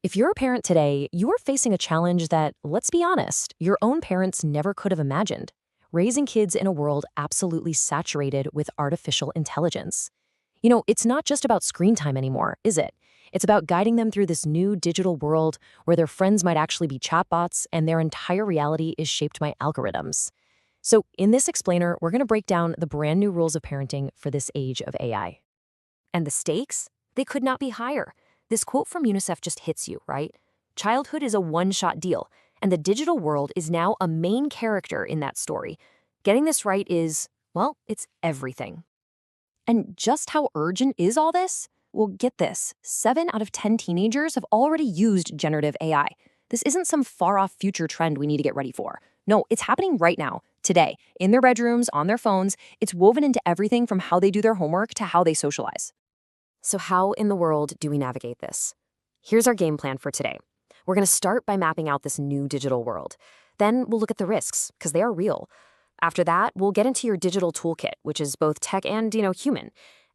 If you're a parent today, you're facing a challenge that, let's be honest, your own parents never could have imagined. Raising kids in a world absolutely saturated with artificial intelligence. It's not just about screen time anymore, is it? It's about guiding them through this new digital world where their friends might actually be chatbots and their entire reality is shaped by algorithms. So, in this explainer, we're going to break down the brand new rules of parenting for this age of AI. And the stakes? They could not be higher. This quote from UNICEF just hits you, right? Childhood is a one-shot deal, and the digital world is now a main character in that story. Getting this right is, well, it's everything. And just how urgent is all this? Well, get this, 7 out of 10 teenagers have already used generative AI. This isn't some far-off future trend we need to get ready for. No, it's happening right now, today, in their bedrooms, on their phones. It's woven into everything from how they do their homework to how they socialize. So how in the world do we navigate this? Here's our game plan for today. We're going to start by mapping out this new digital world. Then we'll look at the risks, because they are real. After that, we'll get into your digital toolkit, which is both tech and, human.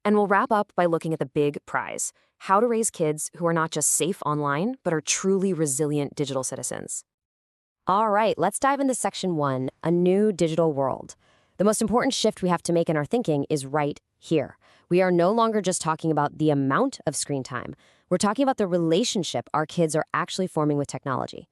And we'll wrap up by looking at the big prize, how to raise kids who are not just safe online, but are truly resilient digital citizens. All right, let's dive into section 1, a new digital world. The most important shift we have to make in our thinking is right here. We are no longer just talking about the amount of screen time. We're talking about the relationship our kids are actually forming with technology.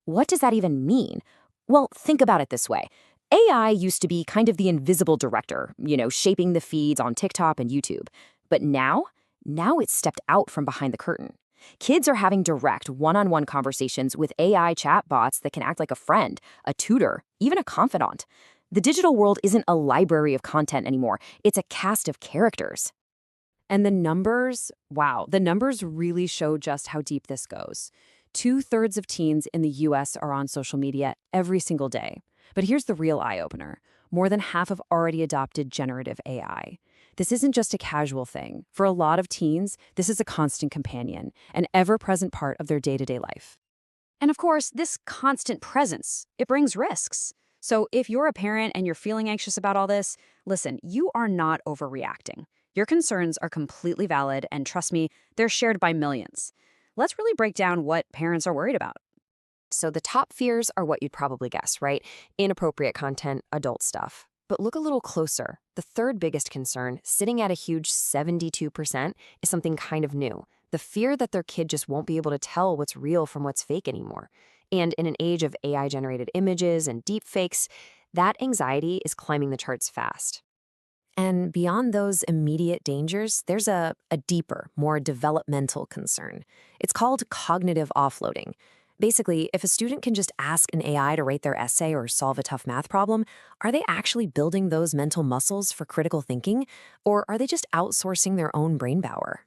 What does that even mean? Well, think about it this way. AI used to be kind of the invisible director, shaping the feeds on TikTok and YouTube. But now it's stepped out from behind the curtain. Kids are having direct one-on-one conversations with AI chatbots that can act like a friend, a tutor, even a confidant. The digital world isn't a library of content anymore. It's a cast of characters. And the numbers, wow, the numbers really show just how deep this goes. 2/3 of teens in the US are on social media every single day. But here's the real eye-opener. More than half have already adopted generative AI. This isn't just a casual thing. For a lot of teens, this is a constant companion, an ever-present part of their day-to-day life. And of course, this constant presence, it brings risks. So if you're a parent and you're feeling anxious about all this, listen, you are not overreacting. Your concerns are completely valid, and trust me, they're shared by millions. Let's really break down what parents are worried about. So the top fears are what you'd probably guess, right? Inappropriate content, adult stuff. But look a little closer. The third biggest concern, sitting at a huge 72%, is something kind of new. The fear that their kid just won't be able to tell what's real from what's fake anymore. And in an age of AI-generated images and deepfakes, that anxiety is climbing the charts fast. And beyond those immediate dangers, there's a deeper, more developmental concern. It's called cognitive offloading. Basically, if a student can just ask an AI to rate their essay or solve a tough math problem, are they actually building those mental muscles for critical thinking, or are they just outsourcing their own brain power?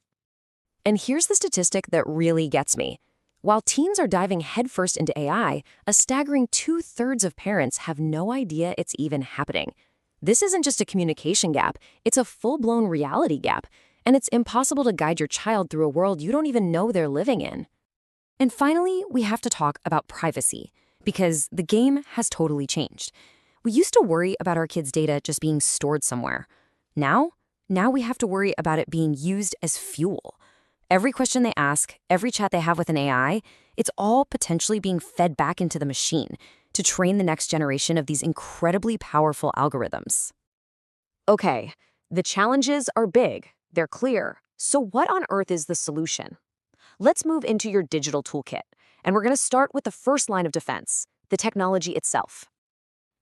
And here's the statistic that really gets me. While teens are diving headfirst into AI, a staggering 2/3 of parents have no idea it's even happening. This isn't just a communication gap, it's a full-blown reality gap, and it's impossible to guide your child through a world you don't even know they're living in. And finally, we have to talk about privacy, because the game has totally changed. We used to worry about our kids' data just being stored somewhere. Now we have to worry about it being used as fuel. Every question they ask, every chat they have with an AI, it's all potentially being fed back into the machine to train the next generation of these incredibly powerful algorithms. Okay, the challenges are big, they're clear. So what on earth is the solution? Let's move into your digital toolkit, and we're going to start with the first line of defense, the technology itself.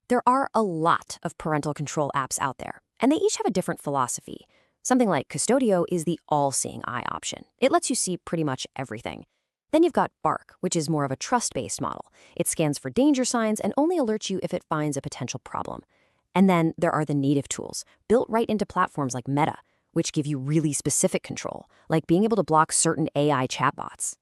There are a lot of parental control apps out there, and they each have a different philosophy. Something like Custodio is the all-seeing eye option. It lets you see pretty much everything. Then you've got Bark, which is more of a trust-based model. It scans for danger signs and only alerts you if it finds a potential problem. And then there are the native tools, built right into platforms like Meta, which give you really specific control, like being able to block certain AI chatbots.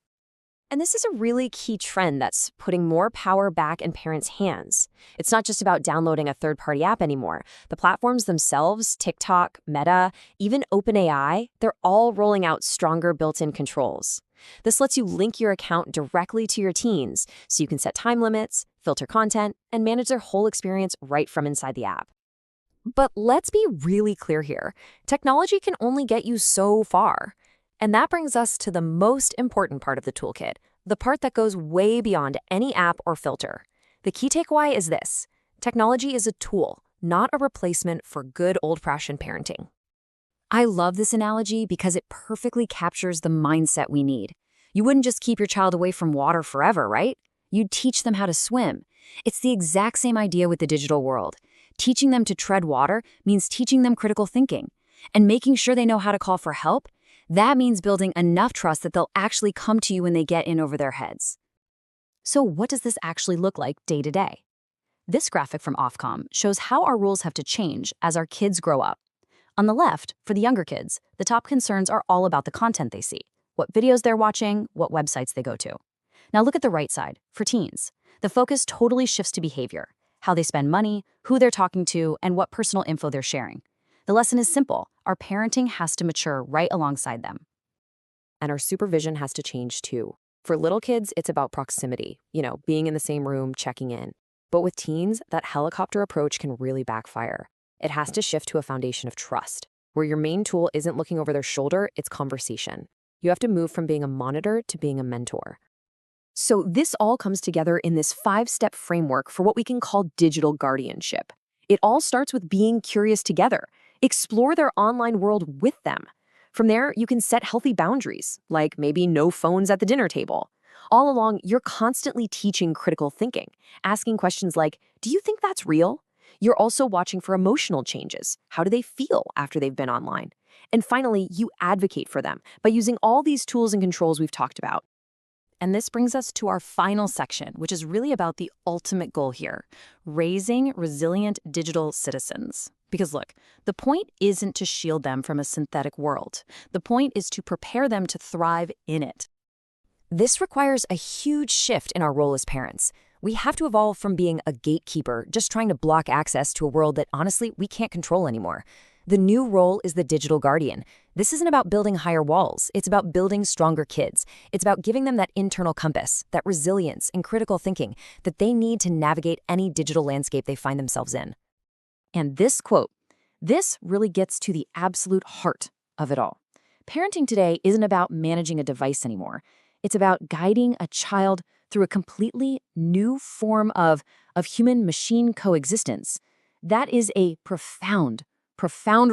And this is a really key trend that's putting more power back in parents' hands. It's not just about downloading a third-party app anymore. The platforms themselves, TikTok, Meta, even OpenAI, they're all rolling out stronger built-in controls. This lets you link your account directly to your teens, so you can set time limits, filter content, and manage their whole experience right from inside the app. But let's be really clear here. Technology can only get you so far. And that brings us to the most important part of the toolkit, the part that goes way beyond any app or filter. The key takeaway is this: technology is a tool, not a replacement for good old-fashioned parenting. I love this analogy because it perfectly captures the mindset we need. You wouldn't just keep your child away from water forever, right? You'd teach them how to swim. It's the exact same idea with the digital world. Teaching them to tread water means teaching them critical thinking. And making sure they know how to call for help, that means building enough trust that they'll actually come to you when they get in over their heads. So what does this actually look like day to day? This graphic from Ofcom shows how our rules have to change as our kids grow up. On the left, for the younger kids, the top concerns are all about the content they see, what videos they're watching, what websites they go to. Now look at the right side, for teens. The focus totally shifts to behavior, how they spend money, who they're talking to, and what personal info they're sharing. The lesson is simple: our parenting has to mature right alongside them. And our supervision has to change too. For little kids, it's about proximity, being in the same room, checking in. But with teens, that helicopter approach can really backfire. It has to shift to a foundation of trust, where your main tool isn't looking over their shoulder, it's conversation. You have to move from being a monitor to being a mentor. So this all comes together in this 5-step framework for what we can call digital guardianship. It all starts with being curious together. Explore their online world with them. From there, you can set healthy boundaries, like maybe no phones at the dinner table. All along, you're constantly teaching critical thinking, asking questions like, do you think that's real? You're also watching for emotional changes. How do they feel after they've been online? And finally, you advocate for them by using all these tools and controls we've talked about. And this brings us to our final section, which is really about the ultimate goal here: raising resilient digital citizens. Because look, the point isn't to shield them from a synthetic world. The point is to prepare them to thrive in it. This requires a huge shift in our role as parents. We have to evolve from being a gatekeeper, just trying to block access, to a world that honestly we can't control anymore. The new role is the digital guardian. This isn't about building higher walls. It's about building stronger kids. It's about giving them that internal compass, that resilience and critical thinking that they need to navigate any digital landscape they find themselves in. And this quote, this really gets to the absolute heart of it all. Parenting today isn't about managing a device anymore. It's about guiding a child through a completely new form of human-machine coexistence. That is a profound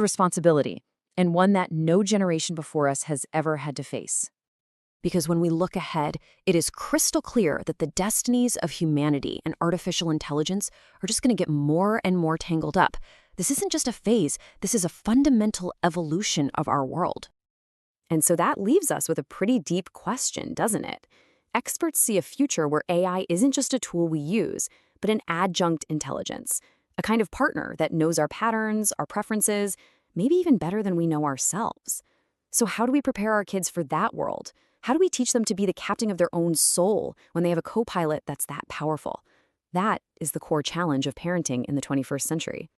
responsibility, and one that no generation before us has ever had to face. Because when we look ahead, it is crystal clear that the destinies of humanity and artificial intelligence are just going to get more and more tangled up. This isn't just a phase, this is a fundamental evolution of our world. And so that leaves us with a pretty deep question, doesn't it? Experts see a future where AI isn't just a tool we use, but an adjunct intelligence, a kind of partner that knows our patterns, our preferences, maybe even better than we know ourselves. So how do we prepare our kids for that world? How do we teach them to be the captain of their own soul when they have a co-pilot that's that powerful? That is the core challenge of parenting in the 21st century.